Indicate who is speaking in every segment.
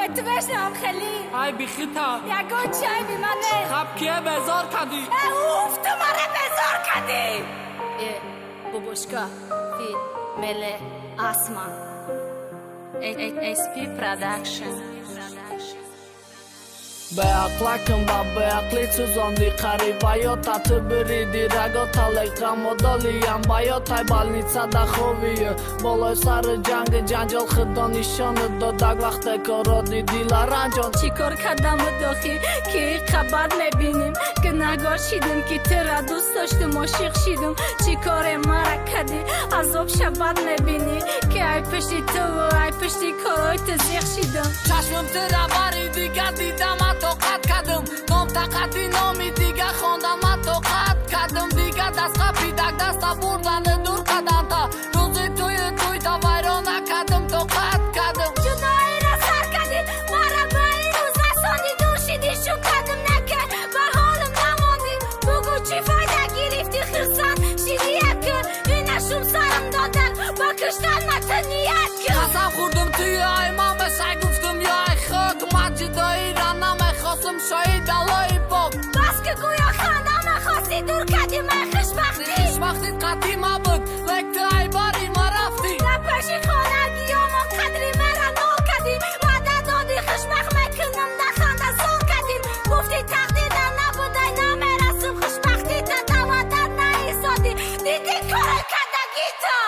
Speaker 1: اتوشم خیلی
Speaker 2: ای بیخیتا
Speaker 1: یا گوچه بی منه
Speaker 2: خب کیه بزار کدی
Speaker 1: اوف تو مره بزار کدی بوبوشکا فی مله آسمان SP Production
Speaker 2: Beaklakım ba beaklit suzondi qarivayota Ты бриди рагота электромодолиям Байотай больница да ховие Болой сары ҷанги ҷанҷол худо нишони додаг вақте короди диларанҷон
Speaker 1: چی کار کردم داخل که خبر نبینیم که نگار شیدم که ترا دوست داشتم عاشق شیدم چی کار مرا کردی عذاب شبر نبینی که ای پشتی تو و ای پشتی کارای تزیق شیدم
Speaker 2: چشمم ترا باری دیگه دیدم توقت کردم نام تقدی نامی دیگه خوندم من توقت کردم دیگه دست قپیدک دست بردن دور قدم تا روزی توی تا ویران نکردم توقت کردم
Speaker 1: جدایی را سر کردی مرا با این روز رساندی دور شیدی شو کردم نکرد و حالم نماندی بگو چی فایده گرفتی خرسان شیدی اکر اینشون سرم دادن با کشتن متنیت کن
Speaker 2: قسم خوردم توی ایمان به سعی گفتم یا ای خاک مجدایی را نمیخواستم شاید علای پاک
Speaker 1: بس که گویا خندم خواستی دور کردی من
Speaker 2: خوشبختی قطعی ما بود لکت ای باری ما رفتی
Speaker 1: در پشی خانگی ما قدری مرا نال کردی وعده دادی خوشبخت میکنم در خنده سال کردی گفتی تقدیر در نبوده نمیرسم خوشبختی تا دوادر نیستادی دیدی کار کردگی تا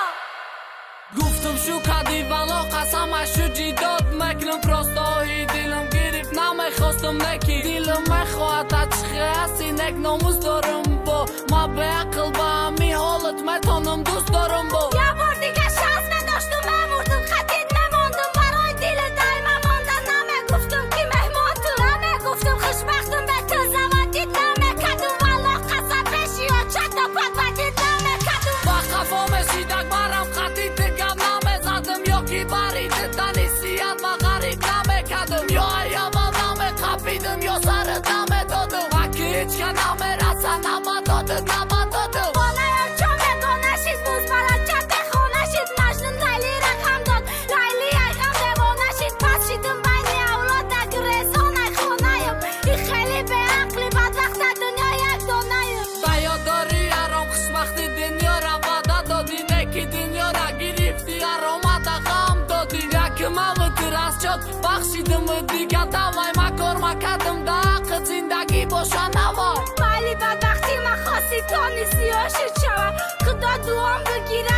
Speaker 2: گفتم شو کردی ولو قسم شو جیداد میکنم پراستایی دلم گرفت نمیخواستم نکی دلم میخواهد چخی هستی نک ناموز دارم با ما به عقل با همی حالت میتونم دوست دارم با
Speaker 1: یه بار دیگه شانس نداشتم بمردم خطید نماندم برای دل دایما ماندن نمیگفتم که مهمان تو نمیگفتم خوشبختم به تو زوادید نمیکردم والله قصد بشی و چند تا پت بدید نمیکردم
Speaker 2: با خفا میشیدک برم خطید دگم نمیزدم یا کی برید تنیسیت و غریب نمیکردم یا ایاما نمیقبیدم یا سرت نمیدادم وکی هیچ که نمیرسه نمیدادم
Speaker 1: خانه چون بگاه نشید موز برد جد خانه شید مجنون لیلی رقم داد لیلی ایغم دوانه شید پس شیدم بین اولاد دک رسان ای خانه یم ای خیلی به عقلی بدبخت دنیا یک دانه یم
Speaker 2: بیاداری ارام خوشبختی دنیا را وعده دادی نکی دنیا را گرفتی ارامت غم دادی یکی موتر از شد بخشیدم دیگه دوای مکار مکدم در حق زندگی باشه نوای
Speaker 1: ولی بدبختی من خواستی تا نیستی عاشق شود خدا دوام بگیره